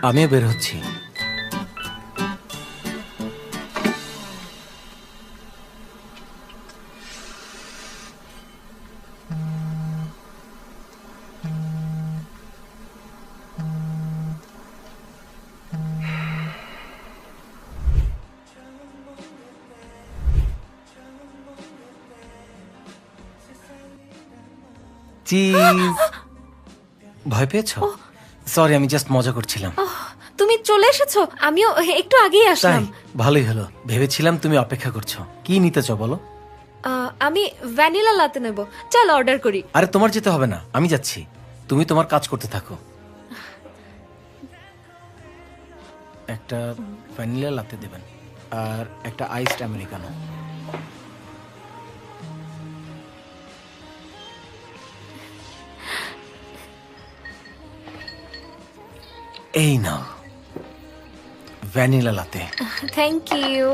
আমিও বের হচ্ছি। চিজ। ভয় পেয়েছো? সরি, আমি জাস্ট মজা করছিলাম। তুমি চলে এসেছো? আমিও একটু আগেই তাই আসলাম। ভালোই হলো, ভেবেছিলাম তুমি অপেক্ষা করছো। কি নিতে চাও বলো? আমি ভ্যানিলা লাতে নেব। চল অর্ডার করি। আরে তোমার যেতে হবে না, আমি যাচ্ছি। তুমি তোমার কাজ করতে থাকো। একটা ভ্যানিলা লাতে দেবেন আর একটা আইসড আমেরিকানো। এই নাও ভ্যানিলা লাতে। Thank you.